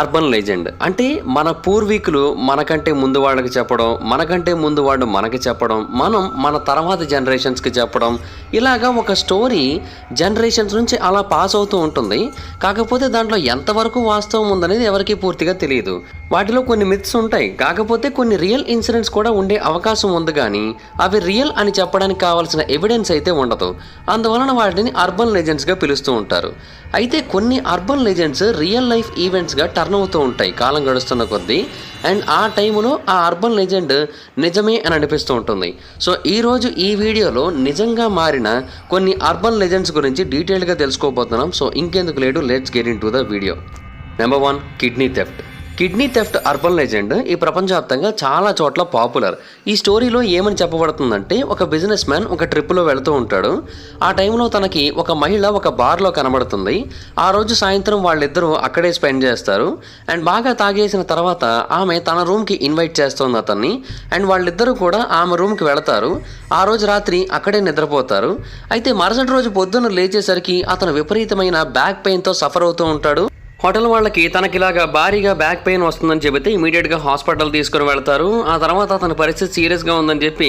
Urban legend అంటే మన పూర్వీకులు మనకంటే ముందు వాళ్ళకి చెప్పడం, మనకంటే ముందు వాళ్ళు మనకి చెప్పడం, మనం మన తర్వాత జనరేషన్స్కి చెప్పడం, ఇలాగా ఒక స్టోరీ జనరేషన్స్ నుంచి అలా పాస్ అవుతూ ఉంటుంది. కాకపోతే దాంట్లో ఎంతవరకు వాస్తవం ఉందనేది ఎవరికీ పూర్తిగా తెలియదు. వాటిలో కొన్ని మిత్స్ ఉంటాయి, కాకపోతే కొన్ని రియల్ ఇన్సిడెంట్స్ కూడా ఉండే అవకాశం ఉంది, కానీ అవి రియల్ అని చెప్పడానికి కావాల్సిన ఎవిడెన్స్ అయితే ఉండదు. అందువలన వాటిని అర్బన్ లెజెండ్స్గా పిలుస్తూ ఉంటారు. అయితే కొన్ని అర్బన్ లెజెండ్స్ రియల్ లైఫ్ ఈవెంట్స్గా టర్న్ అవుతూ ఉంటాయి కాలం గడుస్తున్న కొద్దీ. అండ్ ఆ టైంలో ఆ అర్బన్ లెజెండ్ నిజమే అని అనిపిస్తూ ఉంటుంది. సో ఈరోజు ఈ వీడియోలో నిజంగా మారిన కొన్ని అర్బన్ లెజెండ్స్ గురించి డీటెయిల్గా తెలుసుకోబోతున్నాం. సో ఇంకెందుకు లేడు, let's get in to the video. Number 1, kidney theft. Kidney theft urban legend ఈ ప్రపంచవ్యాప్తంగా చాలా చోట్ల పాపులర్. ఈ స్టోరీలో ఏమని చెప్పబడుతుందంటే, ఒక బిజినెస్ మ్యాన్ ఒక ట్రిప్లో వెళుతూ ఉంటాడు. ఆ టైంలో తనకి ఒక మహిళ ఒక బార్లో కనబడుతుంది. ఆ రోజు సాయంత్రం వాళ్ళిద్దరూ అక్కడే స్పెండ్ చేస్తారు. అండ్ బాగా తాగేసిన తర్వాత ఆమె తన రూమ్కి ఇన్వైట్ చేస్తుంది అతన్ని. అండ్ వాళ్ళిద్దరూ కూడా ఆమె రూమ్కి వెళతారు. ఆ రోజు రాత్రి అక్కడే నిద్రపోతారు. అయితే మరుసటి రోజు పొద్దున్న లేచేసరికి అతను విపరీతమైన బ్యాక్ పెయిన్తో సఫర్ అవుతూ ఉంటాడు. హోటల్ వాళ్ళకి తనకిలాగా భారీగా బ్యాక్ పెయిన్ వస్తుందని చెబితే ఇమీడియట్గా హాస్పిటల్ తీసుకుని వెళ్తారు. ఆ తర్వాత అతని పరిస్థితి సీరియస్గా ఉందని చెప్పి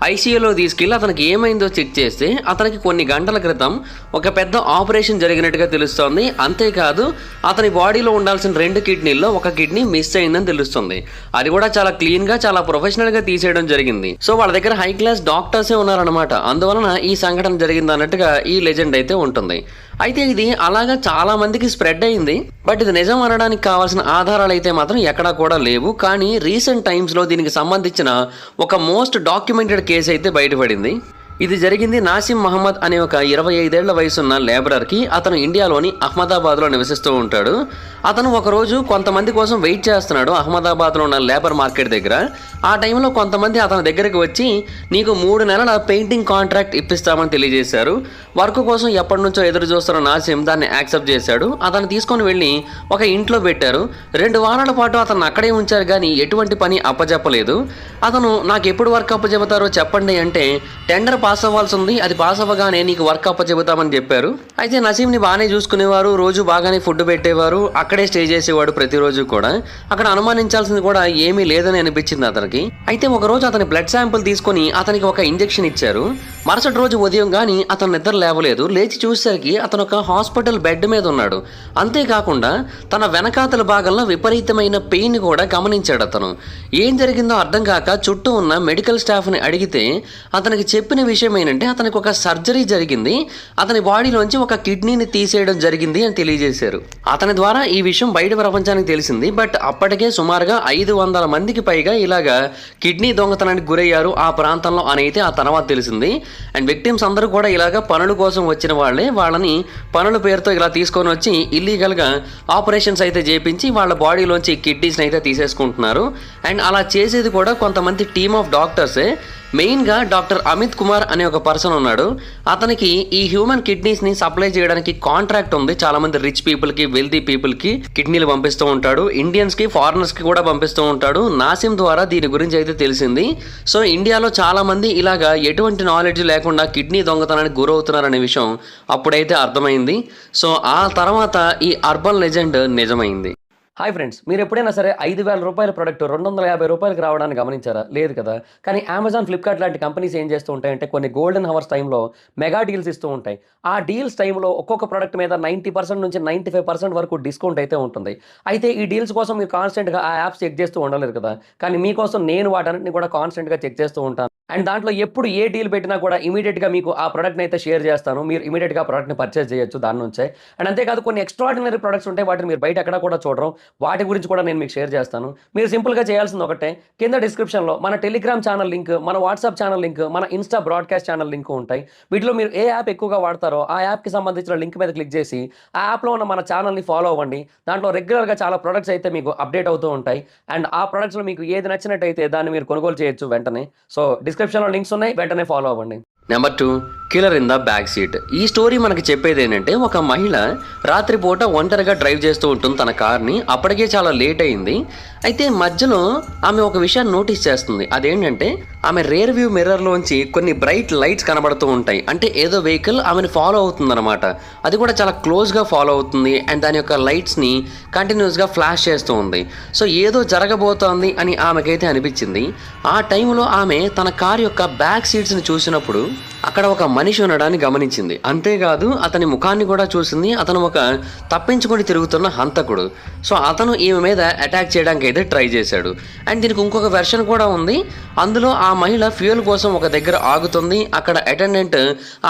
ఐసీయూలో తీసుకెళ్ళి అతనికి ఏమైందో చెక్ చేస్తే అతనికి కొన్ని గంటల క్రితం ఒక పెద్ద ఆపరేషన్ జరిగినట్టుగా తెలుస్తోంది. అంతేకాదు అతని బాడీలో ఉండాల్సిన 2 కిడ్నీల్లో ఒక కిడ్నీ మిస్ అయిందని తెలుస్తుంది. అది కూడా చాలా క్లీన్గా, చాలా ప్రొఫెషనల్గా తీసేయడం జరిగింది. సో వాళ్ళ దగ్గర హై క్లాస్ డాక్టర్సే ఉన్నారనమాట. అందువలన ఈ సంఘటన జరిగింది అన్నట్టుగా ఈ లెజెండ్ అయితే ఉంటుంది. అయితే ఇది అలాగా చాలా మందికి స్ప్రెడ్ అయింది. బట్ ఇది నిజం అనడానికి కావాల్సిన ఆధారాలు అయితే మాత్రం ఎక్కడా కూడా లేవు. కానీ రీసెంట్ టైమ్స్లో దీనికి సంబంధించిన ఒక మోస్ట్ డాక్యుమెంటెడ్ కేసు అయితే బయటపడింది. ఇది జరిగింది నాసిమ్ మహమ్మద్ అనే ఒక 25 ఏళ్ల వయసున్న లేబరర్కి. అతను ఇండియాలోని అహ్మదాబాద్లో నివసిస్తూ ఉంటాడు. అతను ఒకరోజు కొంతమంది కోసం వెయిట్ చేస్తున్నాడు అహ్మదాబాద్లో ఉన్న లేబర్ మార్కెట్ దగ్గర. ఆ టైంలో కొంతమంది అతని దగ్గరికి వచ్చి, నీకు 3 నెలల పెయింటింగ్ కాంట్రాక్ట్ ఇప్పిస్తామని తెలియజేశారు. వర్క్ కోసం ఎప్పటి నుంచో ఎదురు చూస్తున్న నాసిమ్ దాన్ని యాక్సెప్ట్ చేశాడు. అతను తీసుకొని వెళ్ళి ఒక ఇంట్లో పెట్టారు. 2 వారాల పాటు అతను అక్కడే ఉంచారు, కానీ ఎటువంటి పని అప్పచెప్పలేదు. అతను నాకు ఎప్పుడు వర్క్ అప్పచెబుతారో చెప్పండి అంటే, టెండర్ పాస్ అవ్వాల్సి ఉంది, అది పాస్ అవ్వగానే నీకు వర్క్ అప్పచెబుతామని చెప్పారు. అయితే నసీంని బాగానే చూసుకునేవారు, రోజు బాగానే ఫుడ్ పెట్టేవారు, అక్కడే స్టే చేసేవాడు ప్రతిరోజు కూడా. అక్కడ అనుమానించాల్సింది కూడా ఏమీ లేదని అనిపించింది అతనికి. అయితే ఒకరోజు అతని బ్లడ్ శాంపుల్ తీసుకొని అతనికి ఒక ఇంజెక్షన్ ఇచ్చారు. మరుసటి రోజు ఉదయం కానీ అతను నిద్ర లేవలేదు. లేచి చూసేసరికి అతను ఒక హాస్పిటల్ బెడ్ మీద ఉన్నాడు. అంతేకాకుండా తన వెనకాతల భాగంలో విపరీతమైన పెయిన్ కూడా గమనించాడు అతను. ఏం జరిగిందో అర్థం కాక చుట్టూ ఉన్న మెడికల్ స్టాఫ్ని అడిగితే అతనికి చెప్పిన విషయం ఏంటంటే, అతనికి ఒక సర్జరీ జరిగింది, అతని బాడీలోంచి ఒక కిడ్నీని తీసేయడం జరిగింది అని తెలియజేశారు. అతని ద్వారా ఈ విషయం బయట ప్రపంచానికి తెలిసింది. బట్ అప్పటికే సుమారుగా 500 మందికి పైగా ఇలాగా కిడ్నీ దొంగతనానికి గురయ్యారు ఆ ప్రాంతంలో అని అయితే ఆ తర్వాత తెలిసింది. అండ్ విక్టిమ్స్ అందరూ కూడా ఇలాగా పనుల కోసం వచ్చిన వాళ్ళే. వాళ్ళని పనుల పేరుతో ఇలా తీసుకొని వచ్చి ఇల్లీగల్గా ఆపరేషన్స్ అయితే చేపించి వాళ్ళ బాడీలోంచి కిడ్నీస్ని అయితే తీసేసుకుంటున్నారు. అండ్ అలా చేసేది కూడా కొంతమంది టీమ్ ఆఫ్ డాక్టర్సే. మెయిన్గా డాక్టర్ అమిత్ కుమార్ అనే ఒక పర్సన్ ఉన్నాడు. అతనికి ఈ హ్యూమన్ కిడ్నీస్ని సప్లై చేయడానికి కాంట్రాక్ట్ ఉంది. చాలామంది రిచ్ పీపుల్కి, వెల్తీ పీపుల్కి కిడ్నీలు పంపిస్తూ ఉంటాడు. ఇండియన్స్కి, ఫారినర్స్కి కూడా పంపిస్తూ ఉంటాడు. నాసిమ్ ద్వారా దీని గురించి అయితే తెలిసింది. సో ఇండియాలో చాలామంది ఇలాగా ఎటువంటి నాలెడ్జ్ లేకుండా కిడ్నీ దొంగతనానికి గురవుతున్నారనే విషయం అప్పుడైతే అర్థమైంది. సో ఆ తర్వాత ఈ అర్బన్ లెజెండ్ నిజమైంది. హాయ్ ఫ్రెండ్స్, మీరు ఎప్పుడైనా సరే 5,000 రూపాయల ప్రోడక్ట్ 250 రూపాయలకి రావడాన్ని గమనించారా? లేదు కదా. కానీ అమెజాన్, ఫ్లిప్కార్ట్ లాంటి కంపెనీస్ ఏం చేస్తూ ఉంటాయంటే, కొన్ని గోల్డెన్ హవర్స్ టైంలో మెగా డీల్స్ ఇస్తూ ఉంటాయి. ఆ డీల్స్ టైంలో ఒక్కొక్క ప్రోడక్ట్ మీద 90% నుంచి 95% వరకు డిస్కౌంట్ అయితే ఉంటుంది. అయితే ఈ డీల్స్ కోసం మీరు కాన్స్టెంట్గా ఆ యాప్స్ చెక్ చేస్తూ ఉండలేదు కదా. కానీ మీకోసం నేను వాటన్నిటిని కూడా కాన్స్టెంట్గా చెక్ చేస్తూ ఉంటాను. అండ్ దాంట్లో ఎప్పుడు ఏ డీల్ పెట్టినా కూడా ఇమీడియట్గా మీకు ఆ ప్రోడక్ట్ని అయితే షేర్ చేస్తాను. మీరు ఇమీడియట్గా ఆ ప్రోడక్ట్ని పర్చేస్ చేయొచ్చు దాని నుంచే. అండ్ అంతేకాదు కొన్ని ఎక్స్ట్రాడినరీ ప్రొడక్ట్స్ ఉంటాయి, వాటిని మీరు బయట ఎక్కడ కూడా చూడరు. వాటి గురించి కూడా నేను మీకు షేర్ చేస్తాను. మీరు సింపుల్గా చేయాల్సింది ఒకటే, కింద డిస్క్రిప్షన్లో మన టెలిగ్రామ్ ఛానల్ లింక్, మన వాట్సాప్ ఛానల్ లింక్, మన ఇన్స్టా బ్రాడ్కాస్ట్ ఛానల్ లింక్ ఉంటాయి. వీటిలో మీరు ఏ యాప్ ఎక్కువగా వాడతారో ఆ యాప్కి సంబంధించిన లింక్ మీద క్లిక్ చేసి ఆ యాప్లో ఉన్న మన ఛానల్ని ఫాలో అవ్వండి. దాంట్లో రెగ్యులర్గా చాలా ప్రొడక్ట్స్ అయితే మీకు అప్డేట్ అవుతూ ఉంటాయి. అండ్ ఆ ప్రొడక్ట్స్లో మీకు ఏది నచ్చినట్టయితే దాన్ని మీరు కొనుగోలు చేయొచ్చు వెంటనే. సో డిస్క్రిప్షన్లో లింక్స్ ఉన్నాయి, వెంటనే ఫాలో అవ్వండి. Number 2, killer in the back seat. ఈ స్టోరీ మనకి చెప్పేది ఏంటంటే, ఒక మహిళ రాత్రిపూట ఒంటరిగా డ్రైవ్ చేస్తూ ఉంటుంది తన కార్ని. అప్పటికే చాలా లేట్ అయింది. అయితే మధ్యలో ఆమె ఒక విషయాన్ని నోటీస్ చేస్తుంది. అదేంటంటే, ఆమె రేర్ వ్యూ మిర్రర్లోంచి కొన్ని బ్రైట్ లైట్స్ కనబడుతూ ఉంటాయి. అంటే ఏదో వెహికల్ ఆమెను ఫాలో అవుతుందన్నమాట. అది కూడా చాలా క్లోజ్గా ఫాలో అవుతుంది అండ్ దాని యొక్క లైట్స్ని కంటిన్యూస్గా ఫ్లాష్ చేస్తూ ఉంది. సో ఏదో జరగబోతోంది అని ఆమెకైతే అనిపించింది. ఆ టైంలో ఆమె తన కార్ యొక్క బ్యాక్ సీట్స్ని చూసినప్పుడు అక్కడ ఒక మనిషి ఉండడాన్ని గమనించింది. అంతేకాదు అతని ముఖాన్ని కూడా చూసింది. అతను ఒక తప్పించుకొని తిరుగుతున్న హంతకుడు. సో అతను ఈమె మీద అటాక్ చేయడానికి అయితే ట్రై చేశాడు. అండ్ దీనికి ఇంకొక వెర్షన్ కూడా ఉంది. అందులో ఆ మహిళ ఫ్యూయల్ కోసం ఒక దగ్గర ఆగుతుంది. అక్కడ అటెండెంట్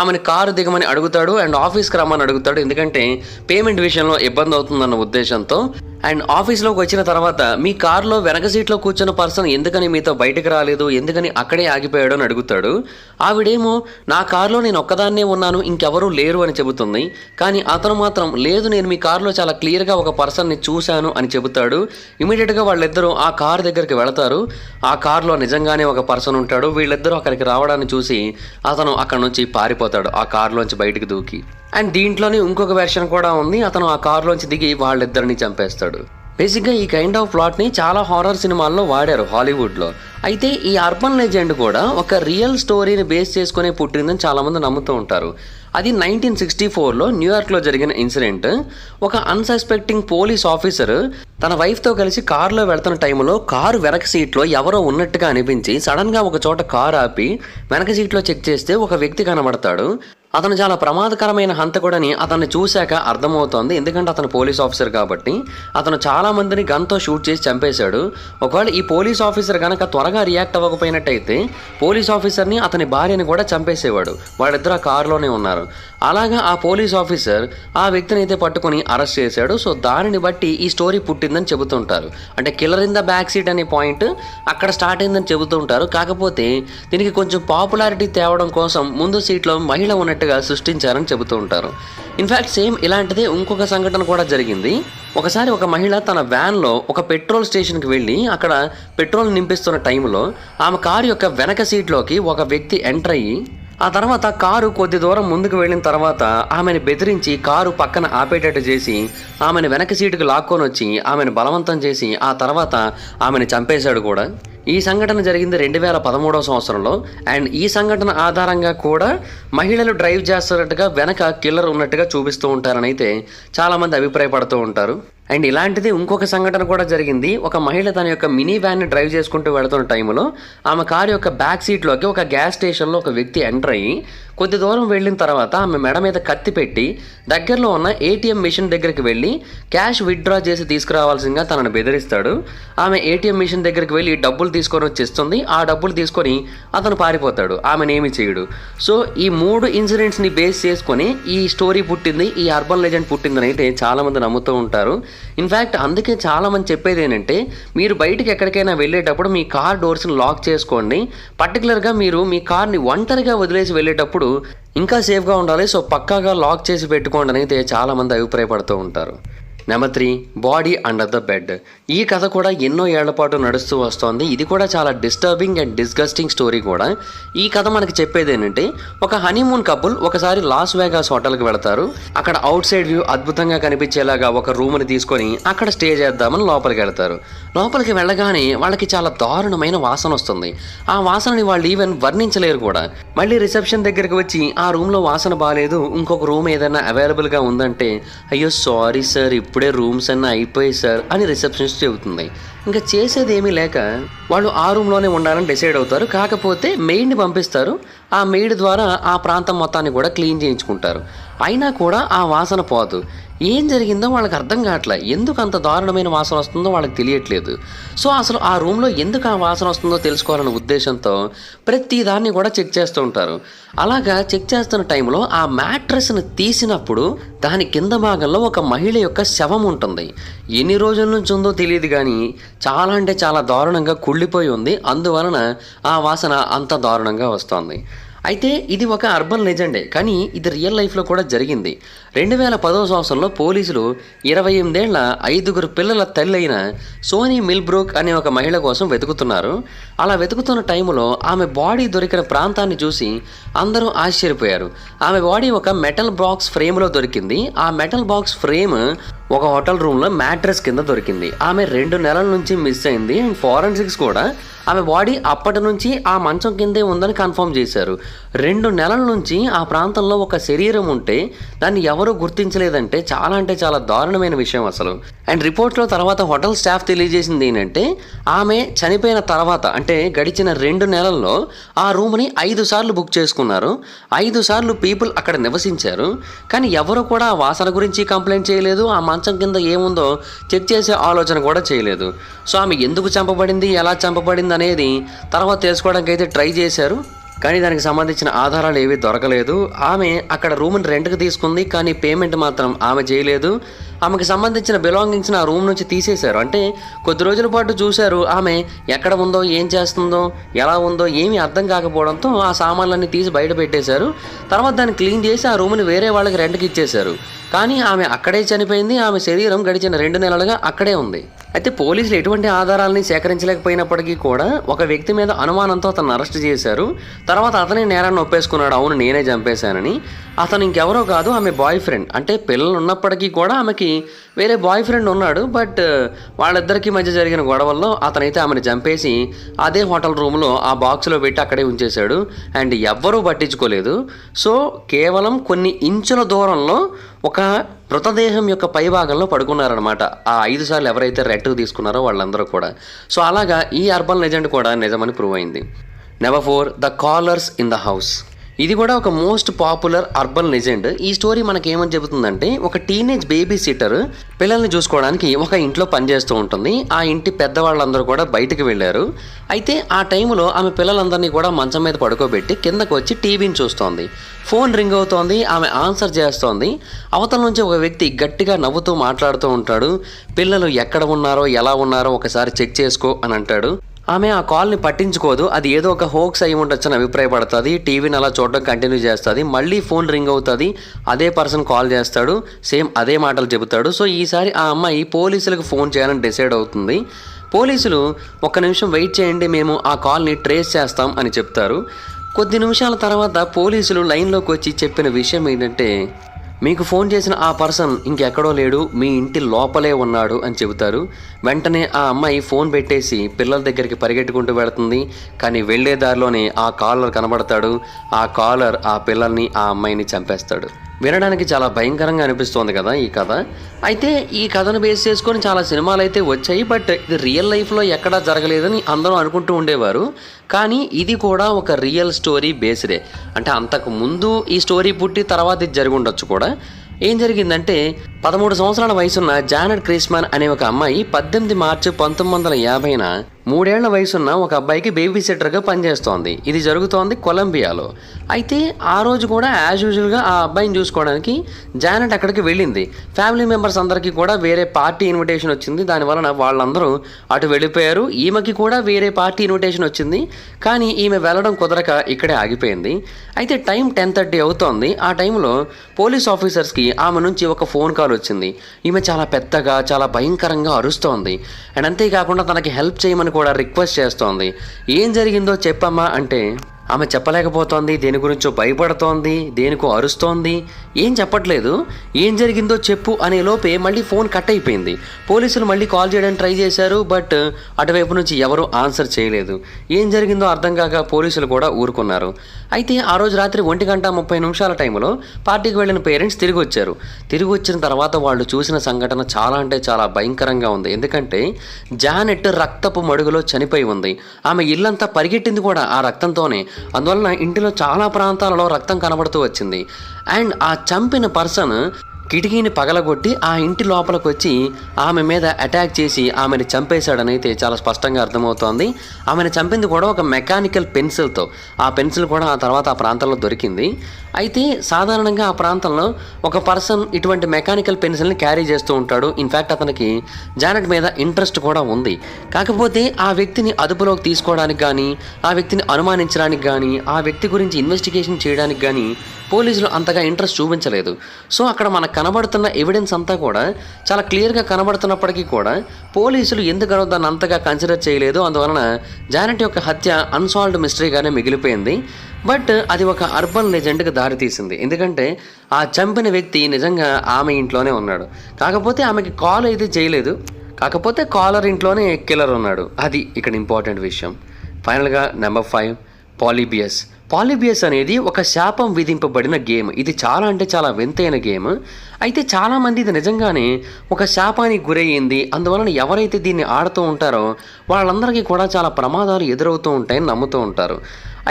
ఆమెను కారు దిగమని అడుగుతాడు అండ్ ఆఫీస్కి రమ్మని అడుగుతాడు. ఎందుకంటే పేమెంట్ విషయంలో ఇబ్బంది అవుతుందన్న ఉద్దేశంతో. అండ్ ఆఫీస్లోకి వచ్చిన తర్వాత మీ కార్లో వెనక సీట్లో కూర్చున్న పర్సన్ ఎందుకని మీతో బయటకు రాలేదు, ఎందుకని అక్కడే ఆగిపోయాడు అని అడుగుతాడు. ఆవిడేమో నా కార్లో నేను ఒక్కదాన్నే ఉన్నాను, ఇంకెవరూ లేరు అని చెబుతుంది. కానీ అతను మాత్రం లేదు, నేను మీ కార్లో చాలా క్లియర్గా ఒక పర్సన్ని చూశాను అని చెబుతాడు. ఇమీడియట్గా వాళ్ళిద్దరూ ఆ కార్ దగ్గరికి వెళతారు. ఆ కార్లో నిజంగానే ఒక పర్సన్ ఉంటాడు. వీళ్ళిద్దరూ అక్కడికి రావడాన్ని చూసి అతను అక్కడ నుంచి పారిపోతాడు, ఆ కార్లోంచి బయటికి దూకి. అండ్ దీంట్లోనే ఇంకొక వెర్షన్ కూడా ఉంది. అతను ఆ కార్లోంచి దిగి వాళ్ళిద్దరిని చంపేస్తాడు. బేసిక్గా ఈ కైండ్ ఆఫ్ ప్లాట్ని చాలా హారర్ సినిమాల్లో వాడారు హాలీవుడ్లో. అయితే ఈ అర్బన్ లెజెండ్ కూడా ఒక రియల్ స్టోరీని బేస్ చేసుకునే పుట్టిందని చాలామంది నమ్ముతూ ఉంటారు. అది 1964లో న్యూయార్క్లో జరిగిన ఇన్సిడెంట్. ఒక అన్సస్పెక్టింగ్ పోలీస్ ఆఫీసర్ తన వైఫ్తో కలిసి కారులో వెళ్తున్న టైంలో కారు వెనక సీట్లో ఎవరో ఉన్నట్టుగా అనిపించి సడన్గా ఒక చోట కారు ఆపి వెనక సీట్లో చెక్ చేస్తే ఒక వ్యక్తి కనబడతాడు. అతను చాలా ప్రమాదకరమైన హంతకుడని అతన్ని చూశాక అర్థమవుతోంది. ఎందుకంటే అతను పోలీస్ ఆఫీసర్ కాబట్టి. అతను చాలా మందిని గన్తో షూట్ చేసి చంపేశాడు. ఒకవేళ ఈ పోలీస్ ఆఫీసర్ కనుక త్వరగా రియాక్ట్ అవ్వకపోయినట్టయితే పోలీస్ ఆఫీసర్ని అతని భార్యని కూడా చంపేసేవాడు. వాళ్ళిద్దరు ఆ కారులోనే ఉన్నారు. అలాగా ఆ పోలీస్ ఆఫీసర్ ఆ వ్యక్తిని అయితే పట్టుకొని అరెస్ట్ చేశాడు. సో దానిని బట్టి ఈ స్టోరీ పుట్టిందని చెబుతుంటారు. అంటే killer in the back seat అనే పాయింట్ అక్కడ స్టార్ట్ అయిందని చెబుతూ ఉంటారు. కాకపోతే దీనికి కొంచెం పాపులారిటీ తేవడం కోసం ముందు సీట్లో మహిళ ఉన్నట్టుగా సృష్టించారని చెబుతూ ఉంటారు. ఇన్ఫ్యాక్ట్ సేమ్ ఇలాంటిదే ఇంకొక సంఘటన కూడా జరిగింది. ఒకసారి ఒక మహిళ తన వ్యాన్లో ఒక పెట్రోల్ స్టేషన్కి వెళ్ళి అక్కడ పెట్రోల్ నింపిస్తున్న టైంలో ఆమె కారు యొక్క వెనక సీట్లోకి ఒక వ్యక్తి ఎంటర్ అయ్యి ఆ తర్వాత కారు కొద్ది దూరం ముందుకు వెళ్ళిన తర్వాత ఆమెను బెదిరించి కారు పక్కన ఆపేటట్టు చేసి ఆమెను వెనక సీటుకు లాక్కొని వచ్చి ఆమెను బలవంతం చేసి ఆ తర్వాత ఆమెను చంపేశాడు కూడా. ఈ సంఘటన జరిగింది 2013వ సంవత్సరంలో. అండ్ ఈ సంఘటన ఆధారంగా కూడా మహిళలు డ్రైవ్ చేస్తున్నట్టుగా వెనక కిల్లర్ ఉన్నట్టుగా చూపిస్తూ ఉంటారని అయితే చాలామంది అభిప్రాయపడుతూ ఉంటారు. అండ్ ఇలాంటిది ఇంకొక సంఘటన కూడా జరిగింది. ఒక మహిళ తన యొక్క మినీ వ్యాన్ని డ్రైవ్ చేసుకుంటూ వెళుతున్న టైంలో ఆమె కారు యొక్క బ్యాక్ సీట్లోకి ఒక గ్యాస్ స్టేషన్లో ఒక వ్యక్తి ఎంటర్ అయ్యి కొద్ది దూరం వెళ్ళిన తర్వాత ఆమె మెడ మీద కత్తి పెట్టి దగ్గరలో ఉన్న ఏటీఎం మిషన్ దగ్గరికి వెళ్ళి క్యాష్ విత్డ్రా చేసి తీసుకురావాల్సిందిగా తనను బెదిరిస్తాడు. ఆమె ఏటీఎం మిషన్ దగ్గరికి వెళ్ళి డబ్బులు తీసుకొని వచ్చేస్తుంది. ఆ డబ్బులు తీసుకొని అతను పారిపోతాడు. ఆమెనేమి చేయడు. సో ఈ 3 ఇన్సిడెంట్స్ని బేస్ చేసుకొని ఈ స్టోరీ పుట్టింది, ఈ అర్బన్ లెజెండ్ పుట్టిందని అయితే చాలామంది నమ్ముతూ ఉంటారు. ఇన్ఫ్యాక్ట్ అందుకే చాలామంది చెప్పేది ఏంటంటే, మీరు బయటికి ఎక్కడికైనా వెళ్ళేటప్పుడు మీ కార్ డోర్స్ని లాక్ చేసుకోండి. పర్టికులర్గా మీరు మీ కార్ని ఒంటరిగా వదిలేసి వెళ్ళేటప్పుడు ఇంకా సేఫ్గా ఉండాలి. సో పక్కాగా లాక్ చేసి పెట్టుకోండి అని అయితే చాలామంది అభిప్రాయపడుతూ ఉంటారు. Number 3, body under the bed. ఈ కథ కూడా ఎన్నో ఏళ్ల పాటు నడుస్తూ వస్తోంది. ఇది కూడా చాలా డిస్టర్బింగ్ అండ్ డిస్గస్టింగ్ స్టోరీ కూడా. ఈ కథ మనకి చెప్పేది ఏంటంటే, ఒక హనీమూన్ కపుల్ ఒకసారి లాస్ వేగాస్ హోటల్కి వెళతారు. అక్కడ అవుట్ సైడ్ వ్యూ అద్భుతంగా కనిపించేలాగా ఒక రూమ్ని తీసుకొని అక్కడ స్టే చేద్దామని లోపలికి వెళ్తారు. లోపలికి వెళ్ళగానే వాళ్ళకి చాలా దారుణమైన వాసన వస్తుంది. ఆ వాసనని వాళ్ళు ఈవెన్ వర్ణించలేరు కూడా. మళ్ళీ రిసెప్షన్ దగ్గరికి వచ్చి ఆ రూమ్లో వాసన బాగాలేదు, ఇంకొక రూమ్ ఏదైనా అవైలబుల్గా ఉందంటే, అయ్యో సారీ సార్ ఇప్పుడే రూమ్స్ అన్నీ అయిపోయాయి సార్ అని రిసెప్షనిస్ట్ చెబుతుంది. ఇంకా చేసేది ఏమీ లేక వాళ్ళు ఆ రూమ్లోనే ఉండాలని డిసైడ్ అవుతారు. కాకపోతే మెయిడ్ని పంపిస్తారు. ఆ మెయిడ్ ద్వారా ఆ ప్రాంతం మొత్తాన్ని కూడా క్లీన్ చేయించుకుంటారు. అయినా కూడా ఆ వాసన పోదు. ఏం జరిగిందో వాళ్ళకి అర్థం కావట్లే. ఎందుకు అంత దారుణమైన వాసన వస్తుందో వాళ్ళకి తెలియట్లేదు. సో అసలు ఆ రూమ్లో ఎందుకు ఆ వాసన వస్తుందో తెలుసుకోవాలనే ఉద్దేశంతో ప్రతి దాన్ని కూడా చెక్ చేస్తూ ఉంటారు. అలాగా చెక్ చేస్తున్న టైంలో ఆ మ్యాట్రెస్ని తీసినప్పుడు దాని కింద భాగంలో ఒక మహిళ యొక్క శవం ఉంటుంది. ఎన్ని రోజుల నుంచి ఉందో తెలియదు కానీ చాలా అంటే చాలా దారుణంగా కుళ్ళిపోయి ఉంది. అందువలన ఆ వాసన అంత దారుణంగా వస్తుంది. అయితే ఇది ఒక అర్బన్ లెజెండే, కానీ ఇది రియల్ లైఫ్లో కూడా జరిగింది. 2010వ సంవత్సరంలో పోలీసులు 28 ఏళ్ల 5 పిల్లల తల్లి అయిన సోనీ మిల్బ్రూక్ అనే ఒక మహిళ కోసం వెతుకుతున్నారు. అలా వెతుకుతున్న టైంలో ఆమె బాడీ దొరికిన ప్రాంతాన్ని చూసి అందరూ ఆశ్చర్యపోయారు. ఆమె బాడీ ఒక మెటల్ బాక్స్ ఫ్రేమ్లో దొరికింది. ఆ మెటల్ బాక్స్ ఫ్రేమ్ ఒక హోటల్ రూమ్లో మ్యాట్రెస్ కింద దొరికింది. ఆమె 2 నెలల నుంచి మిస్ అయింది. అండ్ ఫారెన్సిక్స్ కూడా ఆమె బాడీ అప్పటి నుంచి ఆ మంచం కిందే ఉందని కన్ఫర్మ్ చేశారు. 2 నెలల నుంచి ఆ ప్రాంతంలో ఒక శరీరం ఉంటే దాన్ని ఎవరూ గుర్తించలేదంటే చాలా దారుణమైన విషయం అసలు. అండ్ రిపోర్ట్లో తర్వాత హోటల్ స్టాఫ్ తెలియజేసింది ఏంటంటే ఆమె చనిపోయిన తర్వాత అంటే గడిచిన 2 నెలల్లో ఆ రూమ్ని 5 సార్లు బుక్ చేసుకున్నారు. 5 సార్లు పీపుల్ అక్కడ నివసించారు. కానీ ఎవరు కూడా ఆ వాసన గురించి కంప్లైంట్ చేయలేదు. ఆ మంచం కింద ఏముందో చెక్ చేసే ఆలోచన కూడా చేయలేదు. సో ఆమె ఎందుకు చంపబడింది, ఎలా చంపబడింది అనేది తర్వాత తెలుసుకోవడానికి అయితే ట్రై చేశారు. కానీ దానికి సంబంధించిన ఆధారాలు ఏవి దొరకలేదు. ఆమె అక్కడ రూమ్ని రెంట్కి తీసుకుంది, కానీ పేమెంట్ మాత్రం ఆమె చేయలేదు. ఆమెకు సంబంధించిన బిలాంగింగ్స్ని ఆ రూమ్ నుంచి తీసేశారు. అంటే కొద్ది రోజుల పాటు చూశారు. ఆమె ఎక్కడ ఉందో, ఏం చేస్తుందో, ఎలా ఉందో ఏమీ అర్థం కాకపోవడంతో ఆ సామాన్లన్నీ తీసి బయట పెట్టేశారు. తర్వాత దాన్ని క్లీన్ చేసి ఆ రూమ్ని వేరే వాళ్ళకి రెంట్కి ఇచ్చేశారు. కానీ ఆమె అక్కడే చనిపోయింది. ఆమె శరీరం గడిచిన 2 నెలలుగా అక్కడే ఉంది. అయితే పోలీసులు ఎటువంటి ఆధారాలని సేకరించలేకపోయినప్పటికీ కూడా ఒక వ్యక్తి మీద అనుమానంతో అతను అరెస్ట్ చేశారు. తర్వాత అతనే నేరాన్ని ఒప్పేసుకున్నాడు, అవును నేనే చంపేశానని. అతను ఇంకెవరో కాదు, ఆమె బాయ్ ఫ్రెండ్. అంటే పిల్లలు ఉన్నప్పటికీ కూడా ఆమెకి వేరే బాయ్ ఫ్రెండ్ ఉన్నాడు. బట్ వాళ్ళిద్దరికీ మధ్య జరిగిన గొడవల్లో అతనైతే ఆమెను చంపేసి అదే హోటల్ రూమ్లో ఆ బాక్స్లో పెట్టి అక్కడే ఉంచేశాడు. అండ్ ఎవ్వరూ పట్టించుకోలేదు. సో కేవలం కొన్ని ఇంచుల దూరంలో ఒక మృతదేహం యొక్క పైభాగంలో పడుకున్నారనమాట ఆ 5 సార్లు ఎవరైతే రెట్టు తీసుకున్నారో వాళ్ళందరూ కూడా. సో అలాగా ఈ అర్బన్ లెజెండ్ కూడా నిజమని ప్రూవ్ అయింది. Number 4, the callers in the house. ఇది కూడా ఒక మోస్ట్ పాపులర్ అర్బన్ లెజెండ్. ఈ స్టోరీ మనకి ఏమని చెబుతుందంటే ఒక టీనేజ్ బేబీ సిట్టర్ పిల్లల్ని చూసుకోవడానికి ఒక ఇంట్లో పనిచేస్తూ ఉంటుంది. ఆ ఇంటి పెద్దవాళ్ళందరూ కూడా బయటకు వెళ్ళారు. అయితే ఆ టైంలో ఆమె పిల్లలందరినీ కూడా మంచం మీద పడుకోబెట్టి కిందకు వచ్చి టీవీని చూస్తోంది. ఫోన్ రింగ్ అవుతోంది. ఆమె ఆన్సర్ చేస్తోంది. అవతల నుంచి ఒక వ్యక్తి గట్టిగా నవ్వుతూ మాట్లాడుతూ ఉంటాడు. పిల్లలు ఎక్కడ ఉన్నారో, ఎలా ఉన్నారో ఒకసారి చెక్ చేసుకో అని అంటాడు. ఆమె ఆ కాల్ని పట్టించుకోదు. అది ఏదో ఒక హోక్స్ అయి ఉండొచ్చని అభిప్రాయపడుతుంది. టీవీని అలా చూడడం కంటిన్యూ చేస్తుంది. మళ్ళీ ఫోన్ రింగ్ అవుతుంది. అదే పర్సన్ కాల్ చేస్తాడు. సేమ్ అదే మాటలు చెబుతాడు. సో ఈసారి ఆ అమ్మాయి పోలీసులకు ఫోన్ చేయాలని డిసైడ్ అవుతుంది. పోలీసులు 1 నిమిషం వెయిట్ చేయండి, మేము ఆ కాల్ని ట్రేస్ చేస్తాం అని చెప్తారు. కొద్ది నిమిషాల తర్వాత పోలీసులు లైన్లోకి వచ్చి చెప్పిన విషయం ఏంటంటే మీకు ఫోన్ చేసిన ఆ పర్సన్ ఇంకెక్కడో లేడు, మీ ఇంటి లోపలే ఉన్నాడు అని చెబుతారు. వెంటనే ఆ అమ్మాయి ఫోన్ పెట్టేసి పిల్లల దగ్గరికి పరిగెట్టుకుంటూ వెళుతుంది. కానీ వెళ్లే దారిలోనే ఆ కాలర్ కనబడతాడు. ఆ కాలర్ ఆ పిల్లల్ని, ఆ అమ్మాయిని చంపేస్తాడు. వినడానికి చాలా భయంకరంగా అనిపిస్తోంది కదా ఈ కథ. అయితే ఈ కథను బేస్ చేసుకొని చాలా సినిమాలు అయితే వచ్చాయి. బట్ ఇది రియల్ లైఫ్లో ఎక్కడా జరగలేదని అందరూ అనుకుంటూ ఉండేవారు. కానీ ఇది కూడా ఒక రియల్ స్టోరీ బేస్డే. అంటే అంతకు ముందు ఈ స్టోరీ పుట్టి తర్వాత ఇది జరిగి ఉండొచ్చు కూడా. ఏం జరిగిందంటే 13 సంవత్సరాల వయసున్న జానెట్ క్రిస్మన్ అనే ఒక అమ్మాయి 18 మార్చి 1950న 3 ఏళ్ల వయసున్న ఒక అబ్బాయికి బేబీ సిట్టర్గా పనిచేస్తోంది. ఇది జరుగుతోంది కొలంబియాలో. అయితే ఆ రోజు కూడా యాజ్ యూజువల్గా ఆ అబ్బాయిని చూసుకోవడానికి జానెట్ అక్కడికి వెళ్ళింది. ఫ్యామిలీ మెంబర్స్ అందరికీ కూడా వేరే పార్టీ ఇన్విటేషన్ వచ్చింది. దానివలన వాళ్ళందరూ అటు వెళ్ళిపోయారు. ఈమెకి కూడా వేరే పార్టీ ఇన్విటేషన్ వచ్చింది. కానీ ఈమె వెళ్ళడం కుదరక ఇక్కడే ఆగిపోయింది. అయితే టైం 10:30 అవుతోంది. ఆ టైంలో పోలీస్ ఆఫీసర్స్కి ఆమె నుంచి ఒక ఫోన్ కాల్ వచ్చింది. ఈమె చాలా పెద్దగా, చాలా భయంకరంగా అరుస్తోంది. అండ్ అంతేకాకుండా తనకి హెల్ప్ చేయమని కూడా రిక్వెస్ట్ చేస్తోంది. ఏం జరిగిందో చెప్పమ్మా అంటే ఆమె చెప్పలేకపోతోంది. దేని గురించో భయపడుతోంది, దేనికో అరుస్తోంది, ఏం చెప్పట్లేదు. ఏం జరిగిందో చెప్పు అనే లోపే మళ్ళీ ఫోన్ కట్ అయిపోయింది. పోలీసులు మళ్ళీ కాల్ చేయడానికి ట్రై చేశారు. బట్ అటువైపు నుంచి ఎవరూ ఆన్సర్ చేయలేదు. ఏం జరిగిందో అర్థం కాక పోలీసులు కూడా ఊరుకున్నారు. అయితే ఆ రోజు రాత్రి 1:30 టైంలో పార్టీకి వెళ్ళిన పేరెంట్స్ తిరిగి వచ్చారు. తిరిగి వచ్చిన తర్వాత వాళ్ళు చూసిన సంఘటన చాలా అంటే చాలా భయంకరంగా ఉంది. ఎందుకంటే జానెట్ రక్తపు మడుగులో చనిపోయి ఉంది. ఆమె ఇల్లంతా పరిగెట్టింది కూడా ఆ రక్తంతోనే. అందువలన ఇంటిలో చాలా ప్రాంతాలలో రక్తం కనబడుతూ వచ్చింది. అండ్ ఆ చంపిన పర్సన్ కిటికీని పగలగొట్టి ఆ ఇంటి లోపలికి వచ్చి ఆమె మీద అటాక్ చేసి ఆమెను చంపేశాడని అయితే చాలా స్పష్టంగా అర్థమవుతోంది. ఆమెను చంపింది కూడా ఒక మెకానికల్ పెన్సిల్తో. ఆ పెన్సిల్ కూడా ఆ తర్వాత ఆ ప్రాంతంలో దొరికింది. అయితే సాధారణంగా ఆ ప్రాంతంలో ఒక పర్సన్ ఇటువంటి మెకానికల్ పెన్సిల్ని క్యారీ చేస్తూ ఉంటాడు. ఇన్ఫ్యాక్ట్ అతనికి జానెట్ మీద ఇంట్రెస్ట్ కూడా ఉంది. కాకపోతే ఆ వ్యక్తిని అదుపులోకి తీసుకోవడానికి కానీ, ఆ వ్యక్తిని అనుమానించడానికి కానీ, ఆ వ్యక్తి గురించి ఇన్వెస్టిగేషన్ చేయడానికి కానీ పోలీసులు అంతగా ఇంట్రెస్ట్ చూపించలేదు. సో అక్కడ మనకు కనబడుతున్న ఎవిడెన్స్ అంతా కూడా చాలా క్లియర్గా కనబడుతున్నప్పటికీ కూడా పోలీసులు ఎందుకనో దాన్ని అంతగా కన్సిడర్ చేయలేదు. అందువలన జానెట్ యొక్క హత్య అన్సాల్వ్డ్ మిస్టరీగానే మిగిలిపోయింది. బట్ అది ఒక అర్బన్ లెజెండ్కి దారితీసింది. ఎందుకంటే ఆ చంపిన వ్యక్తి నిజంగా ఆమె ఇంట్లోనే ఉన్నాడు. కాకపోతే ఆమెకి కాల్ అయితే చేయలేదు. కాకపోతే కాలర్ ఇంట్లోనే కిల్లర్ ఉన్నాడు. అది ఇక్కడ ఇంపార్టెంట్ విషయం. ఫైనల్గా నెంబర్ 5, పాలిబియస్. పాలిబియస్ అనేది ఒక శాపం విధింపబడిన గేమ్. ఇది చాలా అంటే చాలా వింతైన గేమ్. అయితే చాలామంది ఇది నిజంగానే ఒక శాపానికి గురయ్యింది, అందువలన ఎవరైతే దీన్ని ఆడుతూ ఉంటారో వాళ్ళందరికీ కూడా చాలా ప్రమాదాలు ఎదురవుతూ ఉంటాయని నమ్ముతూ ఉంటారు.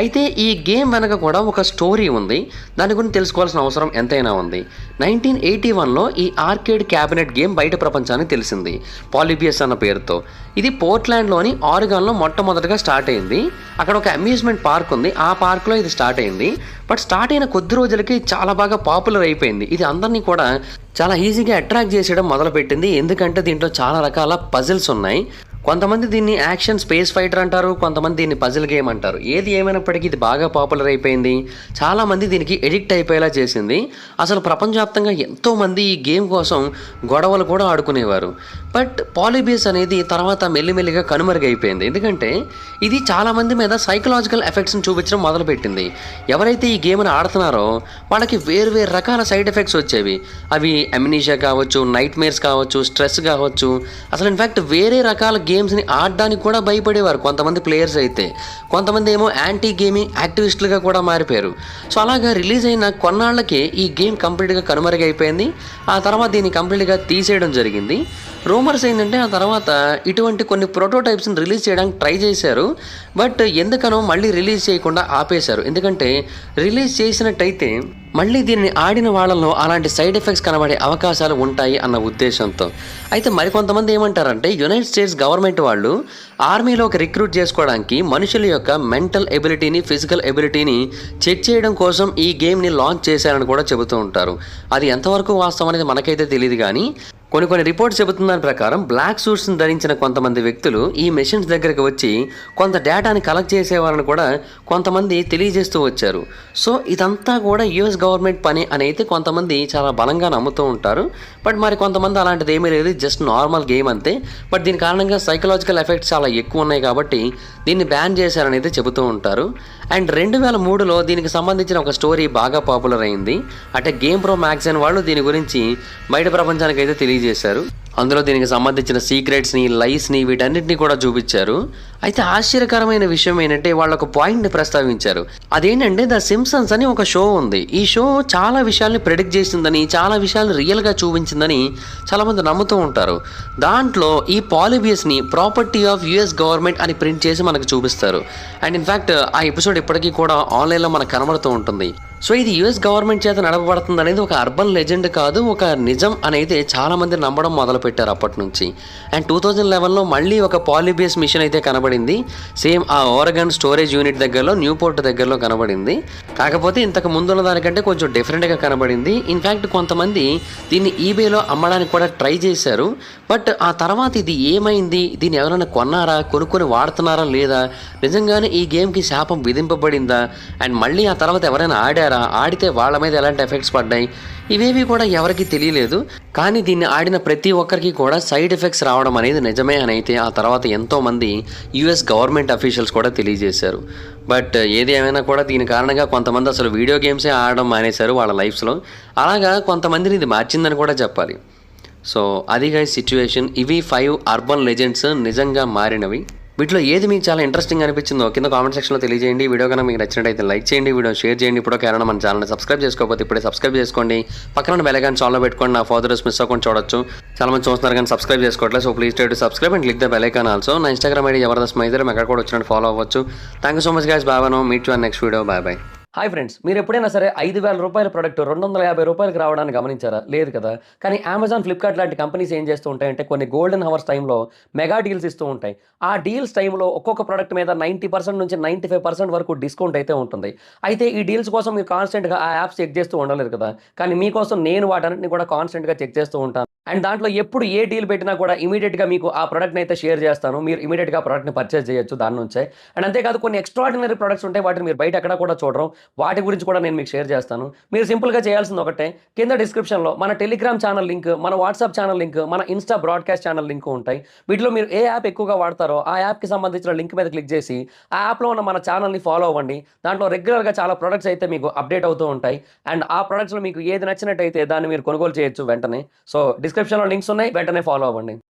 అయితే ఈ గేమ్ వెనక కూడా ఒక స్టోరీ ఉంది. దాని గురించి తెలుసుకోవాల్సిన అవసరం ఎంతైనా ఉంది. 1981లో ఈ ఆర్కేడ్ క్యాబినెట్ గేమ్ బయట ప్రపంచానికి తెలిసింది పాలిబియస్ అన్న పేరుతో. ఇది పోర్ట్లాండ్లోని ఆరిగాన్లో మొట్టమొదటిగా స్టార్ట్ అయింది. అక్కడ ఒక అమ్యూజ్మెంట్ పార్క్ ఉంది. ఆ పార్క్లో ఇది స్టార్ట్ అయింది. బట్ స్టార్ట్ అయిన కొద్ది రోజులకి చాలా బాగా పాపులర్ అయిపోయింది. ఇది అందరినీ కూడా చాలా ఈజీగా అట్రాక్ట్ చేసేయడం మొదలుపెట్టింది. ఎందుకంటే దీంట్లో చాలా రకాల పజిల్స్ ఉన్నాయి. కొంతమంది దీన్ని యాక్షన్ స్పేస్ ఫైటర్ అంటారు, కొంతమంది దీన్ని పజిల్ గేమ్ అంటారు. ఏది ఏమైనప్పటికీ ఇది బాగా పాపులర్ అయిపోయింది. చాలామంది దీనికి ఎడిక్ట్ అయిపోయేలా చేసింది. అసలు ప్రపంచవ్యాప్తంగా ఎంతోమంది ఈ గేమ్ కోసం గొడవలు కూడా ఆడుకునేవారు. బట్ పాలిబియస్ అనేది తర్వాత మెల్లిమెల్లిగా కనుమరుగైపోయింది. ఎందుకంటే ఇది చాలామంది మీద సైకలాజికల్ ఎఫెక్ట్స్ని చూపించడం మొదలుపెట్టింది. ఎవరైతే ఈ గేమ్ని ఆడుతున్నారో వాళ్ళకి వేరు రకాల సైడ్ ఎఫెక్ట్స్ వచ్చేవి. అవి అమ్నీషియా కావచ్చు, నైట్ మేర్స్ కావచ్చు, స్ట్రెస్ కావచ్చు. అసలు ఇన్ఫ్యాక్ట్ వేరే రకాల గేమ్స్ని ఆడడానికి కూడా భయపడేవారు కొంతమంది ప్లేయర్స్ అయితే. కొంతమంది ఏమో యాంటీ గేమింగ్ యాక్టివిస్టులుగా కూడా మారిపోయారు. సో అలాగా రిలీజ్ అయిన కొన్నాళ్ళకే ఈ గేమ్ కంప్లీట్గా కనుమరుగైపోయింది. ఆ తర్వాత దీన్ని కంప్లీట్గా తీసేయడం జరిగింది. రూమర్స్ ఏంటంటే ఆ తర్వాత ఇటువంటి కొన్ని ప్రోటోటైప్స్ని రిలీజ్ చేయడానికి ట్రై చేశారు. బట్ ఎందుకనో మళ్ళీ రిలీజ్ చేయకుండా ఆపేశారు. ఎందుకంటే రిలీజ్ చేసినట్టయితే మళ్ళీ దీన్ని ఆడిన వాళ్ళలో అలాంటి సైడ్ ఎఫెక్ట్స్ కనబడే అవకాశాలు ఉంటాయి అన్న ఉద్దేశంతో. అయితే మరికొంతమంది ఏమంటారంటే యునైటెడ్ స్టేట్స్ గవర్నమెంట్ వాళ్ళు ఆర్మీలోకి రిక్రూట్ చేసుకోవడానికి మనుషుల యొక్క మెంటల్ ఎబిలిటీని, ఫిజికల్ ఎబిలిటీని చెక్ చేయడం కోసం ఈ గేమ్ని లాంచ్ చేశారని కూడా చెబుతూ ఉంటారు. అది ఎంతవరకు వాస్తవం అనేది మనకైతే తెలియదు. కానీ కొన్ని రిపోర్ట్స్ చెబుతున్న దాని ప్రకారం బ్లాక్ సూట్స్ని ధరించిన కొంతమంది వ్యక్తులు ఈ మెషిన్స్ దగ్గరికి వచ్చి కొంత డేటాని కలెక్ట్ చేసేవారని కూడా కొంతమంది తెలియజేస్తూ వచ్చారు. సో ఇదంతా కూడా యుఎస్ గవర్నమెంట్ పని అని అయితే కొంతమంది చాలా బలంగా నమ్ముతూ ఉంటారు. బట్ మరి కొంతమంది అలాంటిది ఏమీ లేదు, జస్ట్ నార్మల్ గేమ్ అంతే. బట్ దీని కారణంగా సైకలాజికల్ ఎఫెక్ట్స్ చాలా ఎక్కువ ఉన్నాయి కాబట్టి దీన్ని బ్యాన్ చేశారని అయితే చెబుతూ ఉంటారు. అండ్ 2003లో దీనికి సంబంధించిన ఒక స్టోరీ బాగా పాపులర్ అయింది. అంటే గేమ్ ప్రో మ్యాగజైన్ వాళ్ళు దీని గురించి బయట ప్రపంచానికి అయితే తెలియజేశారు. అందులో దీనికి సంబంధించిన సీక్రెట్స్ని, లైస్ని, వీటన్నిటిని కూడా చూపించారు. అయితే ఆశ్చర్యకరమైన విషయం ఏంటంటే వాళ్ళు ఒక పాయింట్ని ప్రస్తావించారు. అదేంటంటే ద సింప్సన్స్ అని ఒక షో ఉంది. ఈ షో చాలా విషయాల్ని ప్రెడిక్ట్ చేసిందని, చాలా విషయాలు రియల్గా చూపించిందని చాలామంది నమ్ముతూ ఉంటారు. దాంట్లో ఈ పాలిబియస్ని ప్రాపర్టీ ఆఫ్ యుఎస్ గవర్నమెంట్ అని ప్రింట్ చేసి మనకు చూపిస్తారు. అండ్ ఇన్ఫ్యాక్ట్ ఆ ఎపిసోడ్ ఇప్పటికీ కూడా ఆన్లైన్లో మనకు కనబడుతూ ఉంటుంది. సో ఇది యుఎస్ గవర్నమెంట్ చేత నడపబడుతుంది అనేది ఒక అర్బన్ లెజెండ్ కాదు, ఒక నిజం అనేది చాలామంది నమ్మడం మొదలుపెట్టారు అప్పటి నుంచి. అండ్ 2011లో మళ్ళీ ఒక పాలిబియస్ మిషన్ అయితే కనబడింది. సేమ్ ఆ ఓరగన్ స్టోరేజ్ యూనిట్ దగ్గరలో, న్యూపోర్ట్ దగ్గరలో కనబడింది. కాకపోతే ఇంతకు ముందున్న దానికంటే కొంచెం డిఫరెంట్గా కనబడింది. ఇన్ఫ్యాక్ట్ కొంతమంది దీన్ని ఈబేలో అమ్మడానికి కూడా ట్రై చేశారు. బట్ ఆ తర్వాత ఇది ఏమైంది, దీన్ని ఎవరైనా కొన్నారా, కొనుక్కొని వాడుతున్నారా లేదా, నిజంగానే ఈ గేమ్కి శాపం విధింపబడిందా, అండ్ మళ్ళీ ఆ తర్వాత ఎవరైనా ఆడితే వాళ్ళ మీద ఎలాంటి ఎఫెక్ట్స్ పడ్డాయి, ఇవేవి కూడా ఎవరికి తెలియలేదు. కానీ దీన్ని ఆడిన ప్రతి ఒక్కరికి కూడా సైడ్ ఎఫెక్ట్స్ రావడం అనేది నిజమే అని అయితే ఆ తర్వాత ఎంతోమంది యుఎస్ గవర్నమెంట్ అఫీషియల్స్ కూడా తెలియజేశారు. బట్ ఏది ఏమైనా కూడా దీని కారణంగా కొంతమంది అసలు వీడియో గేమ్సే ఆడడం మానేశారు వాళ్ళ లైఫ్స్లో. అలాగా కొంతమందిని ఇది మార్చిందని కూడా చెప్పాలి. సో అది గైస్ సిచ్యువేషన్. ఇవి 5 అర్బన్ లెజెండ్స్ నిజంగా మారినవి. వీటిలో ఏది మీకు చాలా ఇంట్రెస్టింగ్ అనిపించిందో కింద కామెంట్ సెక్షన్లో తెలియజేయండి. వీడియో కనుక మీకు నచ్చినట్టయితే లైక్ చేయండి, వీడియో షేర్ చేయండి. ఇప్పుడు ఎవరైనా మన ఛానల్ని సబ్స్క్రైబ్ చేసుకోకపోతే ఇప్పుడే సబ్స్క్రైబ్ చేసుకోండి. పక్కన బెల్ ఐకాన్ ఆన్లో పెట్టుకోండి. నా ఫర్దర్స్ మిస్ అవ్వకుండా చూడొచ్చు. చాలా మంది చూస్తున్నారు కానీ సబ్స్క్రైబ్ చేసుకోవట్లేదు. So please try to subscribe and click the bell icon also. నా ఇన్స్టాగ్రామ్ ఐడి జబర్దస్త్ మైదర్, అక్కడ కూడా వచ్చినట్టు ఫాలో అవ్వచ్చు. Thank you so much guys. Bye. Meet you on next video. Bye. Hi friends, మీరు ఎప్పుడైనా సరే 5,000 రూపాయల ప్రొడక్ట్ 250 రూపాయలకి రావడాన్ని గమనించారా? లేదు కదా! కానీ అమెజాన్, ఫ్లిప్‌కార్ట్ లాంటి కంపెనీస్ ఏం చేస్తూ ఉంటాయంటే కొన్ని గోల్డెన్ హవర్స్ టైమ్‌లో మెగా డీల్స్ ఇస్తూ ఉంటాయి. ఆ డీల్స్ టైమ్‌లో ఒక్కొక్క ప్రొడక్ట్ మీద 90% నుంచి 95% వరకు డిస్కౌంట్ అయితే ఉంటుంది. అయితే ఈ డీల్స్ కోసం మీరు కాన్స్టెంట్‌గా ఆ యాప్స్ చెక్ చేస్తూ ఉండలేరు కదా! కానీ మీకోసం నేను వాటన్నిటిని కూడా కాన్స్టెంట్‌గా చెక్ చేస్తూ ఉంటాను. అండ్ దాంట్లో ఎప్పుడు ఏ డీల్ పెట్టినా కూడా ఇమ్మీడియేట్‌గా మీకు ఆ ప్రొడక్ట్‌ని అయితే షేర్ చేస్తాను. మీరు ఇమ్మీడియేట్‌గా ఆ ప్రొడక్ట్‌ని పర్చేజ్ చేయొచ్చు దాని నుంచే. అండ్ అంతేకాదు కొన్ని ఎక్స్ట్రార్డినరీ ప్రొడక్ట్స్ ఉంటాయి. వాటిని మీరు బయట ఎక్కడ కూడా చూడరు. వాటి గురించి కూడా నేను మీకు షేర్ చేస్తాను. మీరు సింపుల్‌గా చేయాల్సింది ఒకటే, కింద డిస్క్రిప్షన్‌లో మన టెలిగ్రామ్ ఛానల్ లింక్, మన వాట్సాప్ ఛానల్ లింక్, మన ఇన్‌స్టా బ్రాడ్‌కాస్ట్ ఛానల్ లింక్ ఉంటాయి. వీటిలో మీరు ఏ యాప్ ఎక్కువగా వాడతారో ఆ యాప్‌కి సంబంధించిన లింక్ మీద క్లిక్ చేసి, ఆ యాప్‌లో ఉన్న మన ఛానల్‌ని ఫాలో అవ్వండి. దాంట్లో రెగ్యులర్‌గా చాలా ప్రొడక్ట్స్ అయితే మీకు అప్డేట్ అవుతూ ఉంటాయి. అండ్ ఆ ప్రొడక్ట్స్‌లో మీకు ఏది నచ్చినట్టయితే దాన్ని మీరు కొనుగోలు చేయొచ్చు వెంటనే. సో, డిస్క్రిప్షన్‌లో లింక్స్ ఉన్నాయి. వెంటనే ఫాలో అవ్వండి.